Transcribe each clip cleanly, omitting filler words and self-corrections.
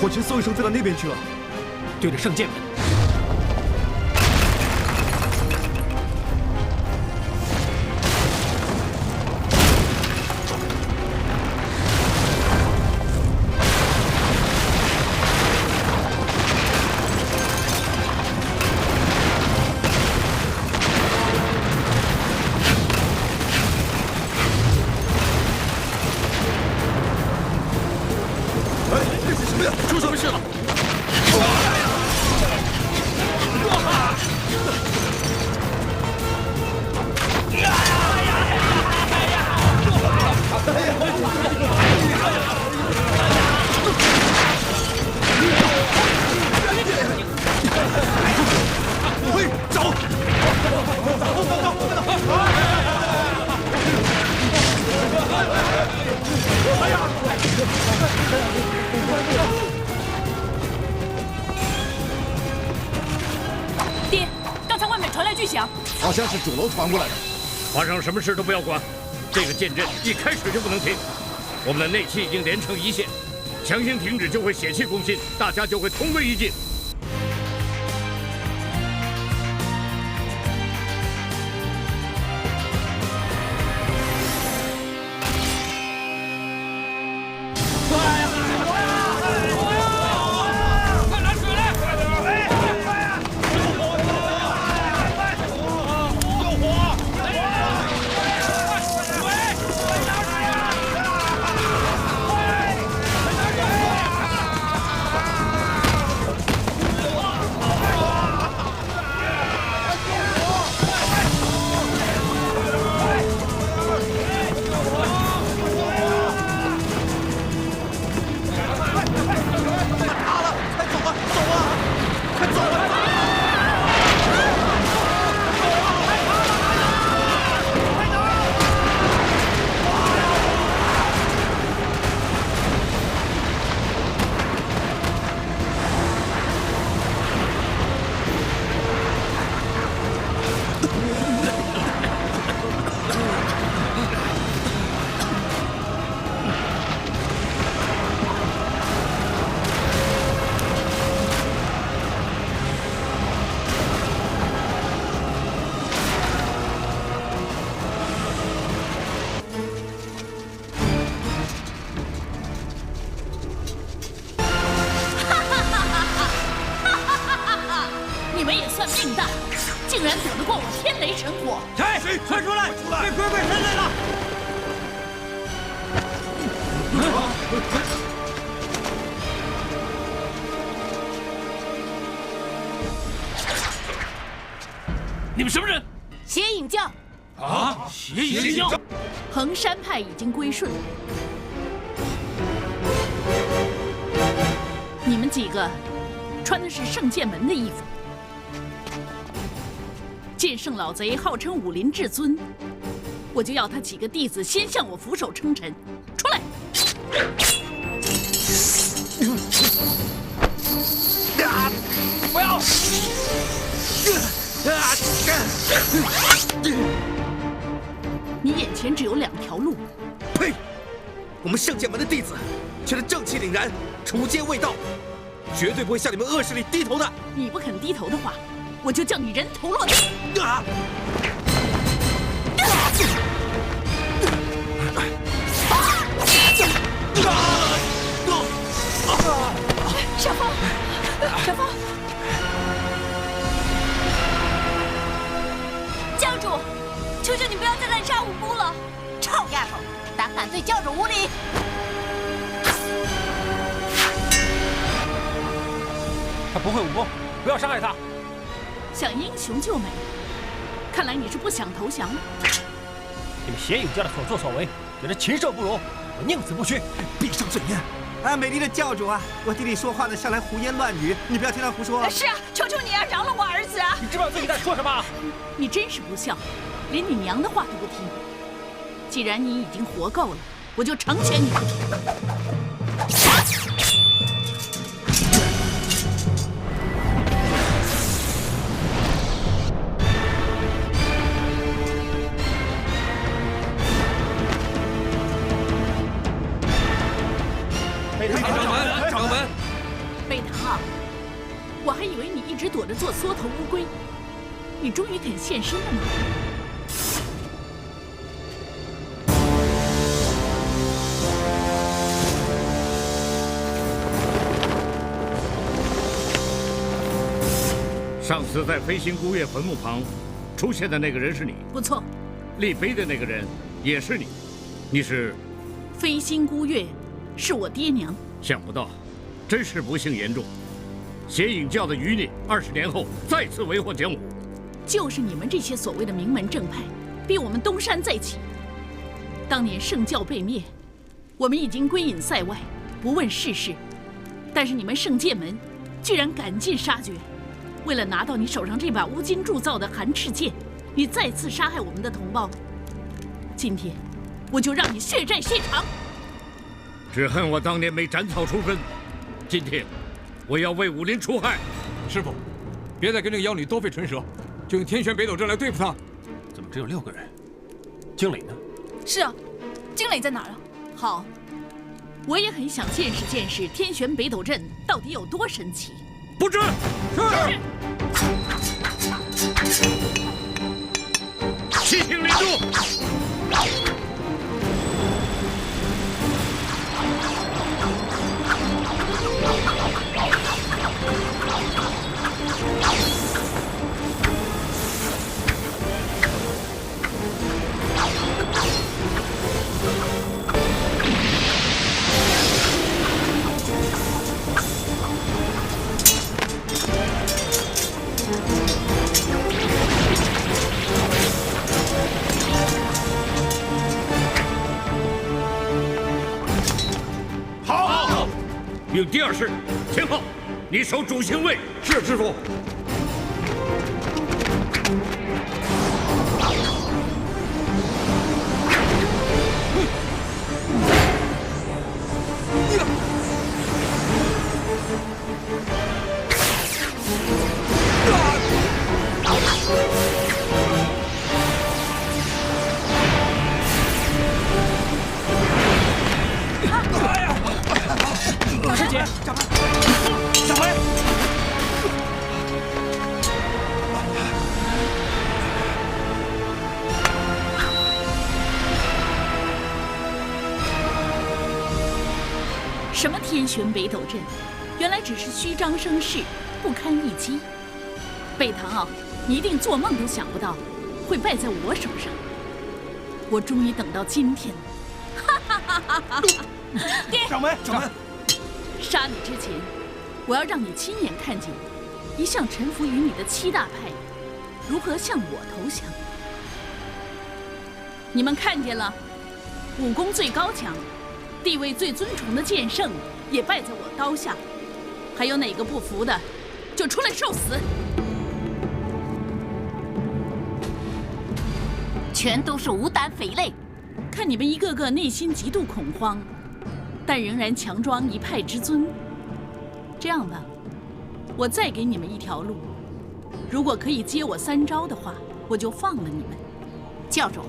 火拳嗖一声飞到那边去了，对着圣剑门。 爹，刚才外面传来巨响，好像是主楼传过来的。皇上什么事都不要管，这个剑阵一开始就不能停。我们的内气已经连成一线，强行停止就会血气攻心，大家就会同归于尽。 命大，竟然躲得过我天雷神火！谁？快出来！被鬼鬼神来了！你们什么人？邪影教。啊！邪影教！衡山派已经归顺，你们几个穿的是圣剑门的衣服。 剑圣老贼号称武林至尊，我就要他几个弟子先向我俯首称臣。出来！不要！你眼前只有2条路。呸！我们圣剑门的弟子，却是正气凛然，除奸未到，绝对不会向你们恶势力低头的。你不肯低头的话，我就叫你人头落地！小风，小风，教主，求求你不要再滥杀无辜了！臭丫头，胆敢对教主无礼！他不会武功，不要伤害他。 想英雄救美，看来你是不想投降。你们邪影教的所作所为，觉得禽兽不如，我宁死不屈！闭上嘴念！啊，美丽的教主啊，我弟弟说话呢，向来胡言乱语，你不要听他胡说。是啊，求求你啊，饶了我儿子啊！你知不知道自己在说什么？你真是不孝，连你娘的话都不听。既然你已经活够了，我就成全你。掌门，直躲着做缩头乌龟，你终于肯现身了吗？上次在飞星孤月坟墓旁出现的那个人是你，不错，立碑的那个人也是你，你是？飞星孤月是我爹娘。想不到，真是不幸严重。邪影教的余孽，20年后再次为祸江湖。就是你们这些所谓的名门正派，逼我们东山再起。当年圣教被灭，我们已经归隐塞外，不问世事。但是你们圣剑门，居然赶尽杀绝。为了拿到你手上这把无金铸造的寒赤剑，你再次杀害我们的同胞。今天，我就让你血债血偿。只恨我当年没斩草除根，今天我要为武林除害。师傅，别再跟这个妖女多费唇舌，就用天玄北斗阵来对付她。怎么只有6个人？经理呢？是啊，经理在哪儿啊？好，我也很想见识见识天玄北斗阵到底有多神奇。布置。是。齐听连住。命第2式，田浩，你守主星位。是师傅。什么天玄北斗阵，原来只是虚张声势，不堪一击。北堂奥，你一定做梦都想不到，会败在我手上。我终于等到今天了，哈哈哈哈哈！爹，掌门，掌门，杀你之前，我要让你亲眼看见，一向臣服于你的7大派，如何向我投降。你们看见了，武功最高强。地位最尊崇的剑圣也败在我刀下，还有哪个不服的，就出来受死！全都是无胆匪类！看你们一个个内心极度恐慌，但仍然强装一派之尊。这样吧，我再给你们一条路，如果可以接我3招的话，我就放了你们。教主，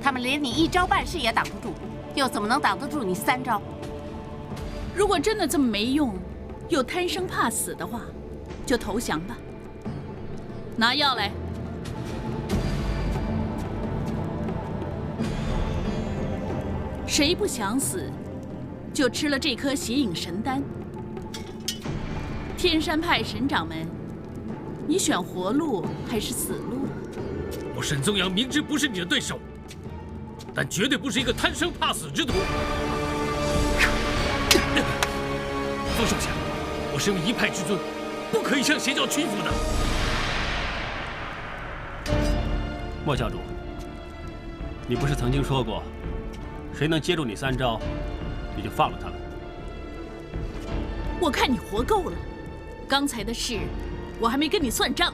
他们连你1招半式也挡不住。又怎么能挡得住你3招？如果真的这么没用，又贪生怕死的话，就投降吧。拿药来。谁不想死，就吃了这颗邪影神丹。天山派神掌门，你选活路还是死路？我沈宗阳明知不是你的对手。但绝对不是一个贪生怕死之徒。方少侠，我身为一派之尊，不可以向邪教屈服的。莫教主，你不是曾经说过，谁能接住你3招，你就放了他了？我看你活够了，刚才的事，我还没跟你算账。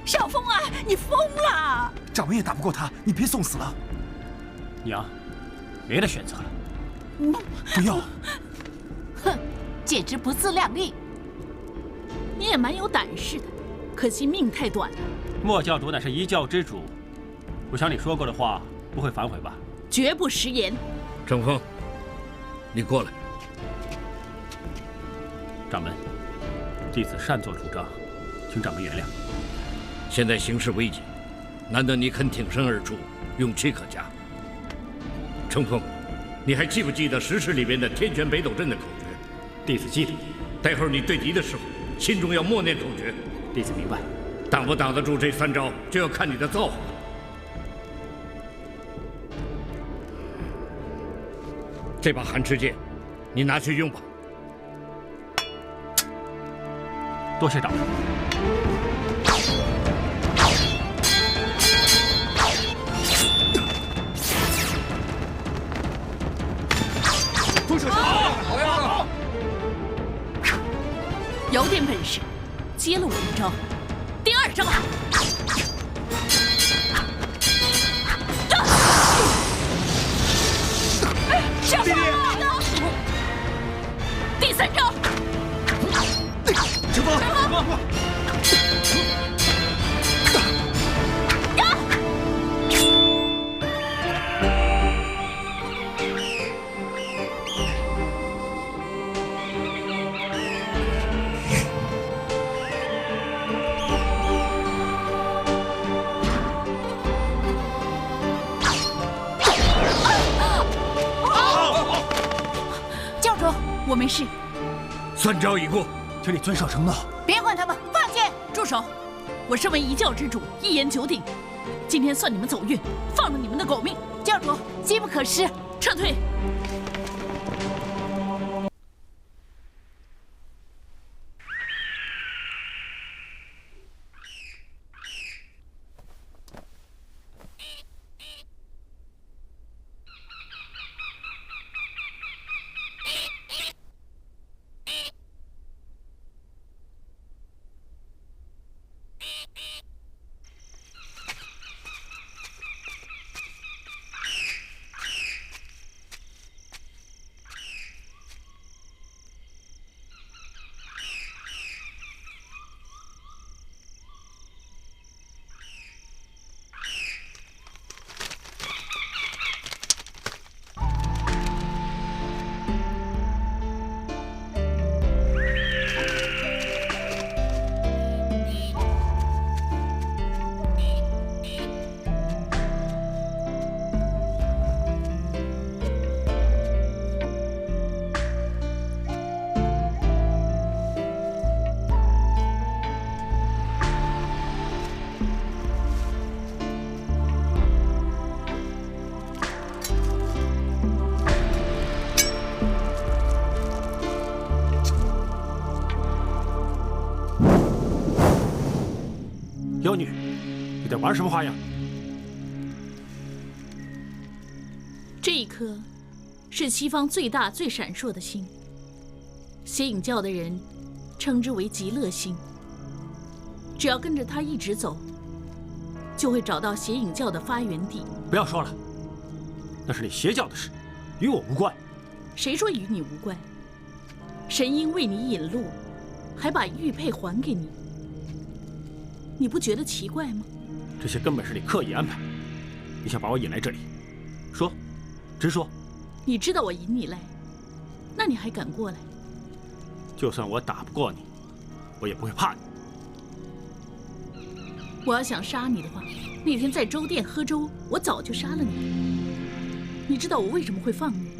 少峰啊，你疯了！掌门也打不过他，你别送死了。娘，没得选择了。不要！哼，简直不自量力！你也蛮有胆识的，可惜命太短了。莫教主乃是一教之主，我想你说过的话不会反悔吧？绝不食言。郑风，你过来。掌门，弟子擅作主张，请掌门原谅。现在形势危急，难得你肯挺身而出，勇气可嘉。程峰，你还记不记得石室里面的天泉北斗阵的口诀？弟子记得。待会儿你对敌的时候，心中要默念口诀。弟子明白。挡不挡得住这3招，就要看你的造化了。这把寒池剑，你拿去用吧。多谢掌门。风手好呀！有点本事，接了我一招。第2招，上弟弟，第3招，程峰，我没事。3招已过，请你遵守承诺。别管他们，放弃！住手！我身为一教之主，一言九鼎。今天算你们走运，放了你们的狗命。教主，机不可失，撤退！妖女，你在玩什么花样？这一颗是西方最大最闪烁的星，邪影教的人称之为极乐星。只要跟着它一直走，就会找到邪影教的发源地。不要说了，那是你邪教的事，与我无关。谁说与你无关？神鹰为你引路，还把玉佩还给你，你不觉得奇怪吗？这些根本是你刻意安排。你想把我引来这里，说，直说。你知道我引你来，那你还敢过来？就算我打不过你，我也不会怕你。我要想杀你的话，那天在粥店喝粥，我早就杀了你。你知道我为什么会放你吗？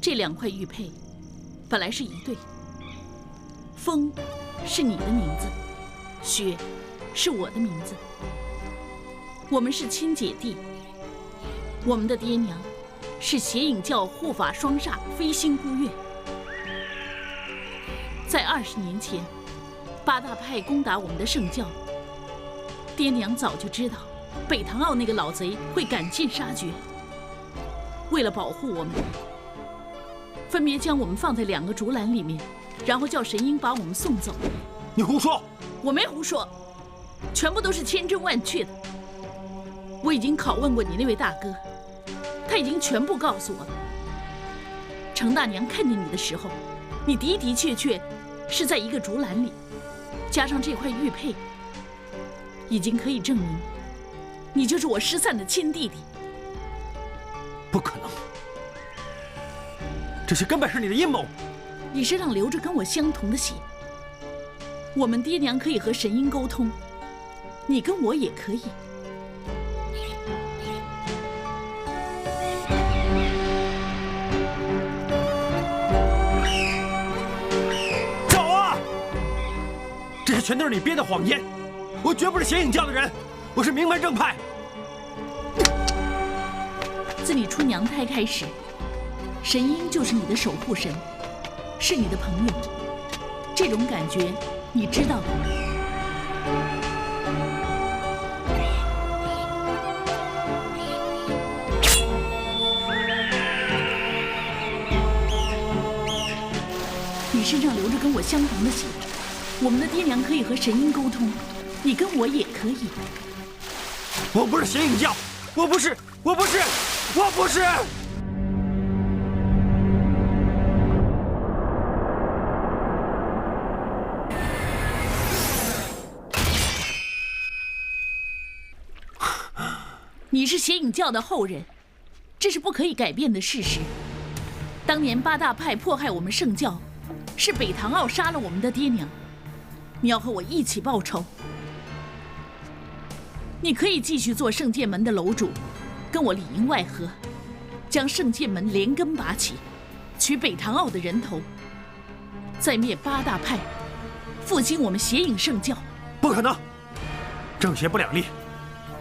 这2块玉佩本来是一对，风是你的名字，雪是我的名字，我们是亲姐弟。我们的爹娘是邪影教护法双煞飞星孤月。在20年前，8大派攻打我们的圣教，爹娘早就知道北唐傲那个老贼会赶尽杀绝。为了保护我们，分别将我们放在2个竹篮里面，然后叫神鹰把我们送走。你胡说！我没胡说，全部都是千真万确的。我已经拷问过你那位大哥，他已经全部告诉我了。程大娘看见你的时候，你的的确确是在一个竹篮里，加上这块玉佩，已经可以证明你就是我失散的亲弟弟。不可能！这些根本是你的阴谋。你身上流着跟我相同的血，我们爹娘可以和神鹰沟通，你跟我也可以。走啊！这些全都是你编的谎言，我绝不是邪影教的人，我是名门正派。自你出娘胎开始，神鹰就是你的守护神，是你的朋友。这种感觉，你知道的。你身上流着跟我相同的血，我们的爹娘可以和神鹰沟通，你跟我也可以。我不是邪影教，我不是。你是邪影教的后人，这是不可以改变的事实。当年八大派迫害我们圣教，是北唐傲杀了我们的爹娘。你要和我一起报仇。你可以继续做圣剑门的楼主，跟我里应外合，将圣剑门连根拔起，取北唐傲的人头，再灭八大派，复兴我们邪影圣教。不可能，正邪不两立，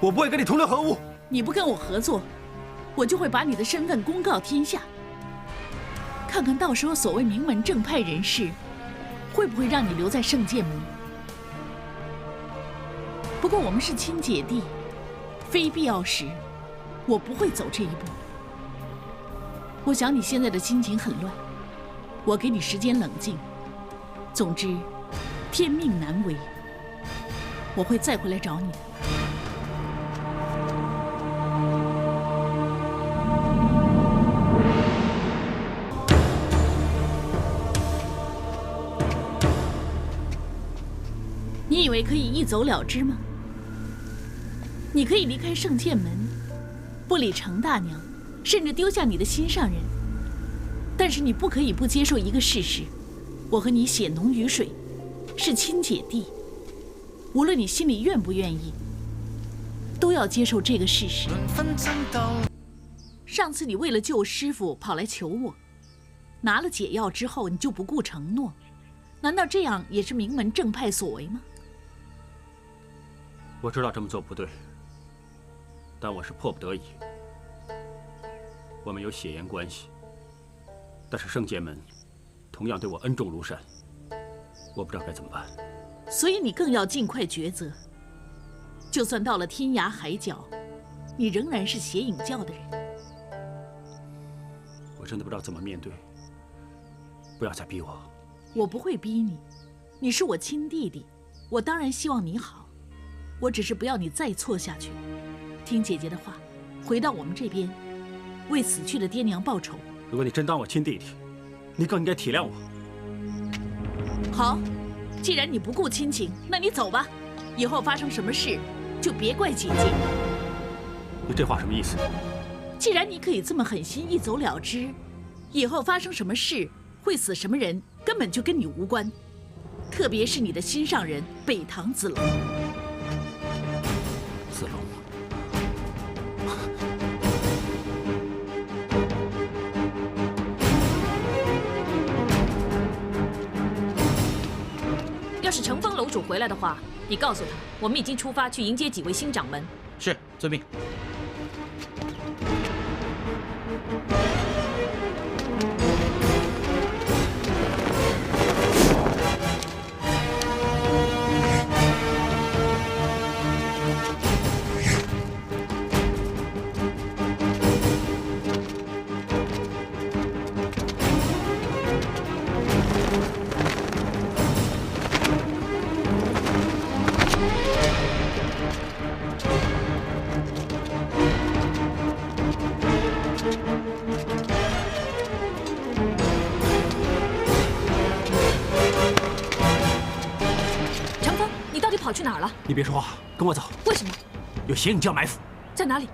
我不会跟你同流合污。你不跟我合作，我就会把你的身份公告天下，看看到时候所谓名门正派人士会不会让你留在圣剑门。不过我们是亲姐弟，非必要时我不会走这一步。我想你现在的心情很乱，我给你时间冷静。总之，天命难违，我会再回来找你的。你以为可以一走了之吗？你可以离开圣剑门，不理程大娘，甚至丢下你的心上人，但是你不可以不接受一个事实：我和你血浓于水，是亲姐弟。无论你心里愿不愿意，都要接受这个事实。上次你为了救师傅跑来求我，拿了解药之后你就不顾承诺，难道这样也是名门正派所为吗？我知道这么做不对，但我是迫不得已。我们有血缘关系，但是圣剑门同样对我恩重如山，我不知道该怎么办。所以你更要尽快抉择。就算到了天涯海角，你仍然是邪影教的人。我真的不知道怎么面对，不要再逼我。我不会逼你，你是我亲弟弟，我当然希望你好。我只是不要你再错下去，听姐姐的话，回到我们这边，为死去的爹娘报仇。如果你真当我亲弟弟，你更应该体谅我。好，既然你不顾亲情，那你走吧。以后发生什么事，就别怪姐姐。你这话什么意思？既然你可以这么狠心一走了之，以后发生什么事，会死什么人，根本就跟你无关。特别是你的心上人北堂子龙。子龙，要是乘风楼主回来的话，你告诉他，我们已经出发去迎接几位新掌门。是，遵命。跑去哪儿了？你别说话，跟我走。为什么？有邪影教埋伏。在哪里？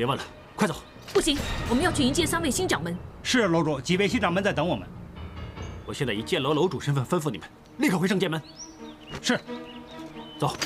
别问了，快走！不行，我们要去迎接3位新掌门。是楼主，几位新掌门在等我们。我现在以剑楼楼主身份吩咐你们，立刻回圣剑门。是，走。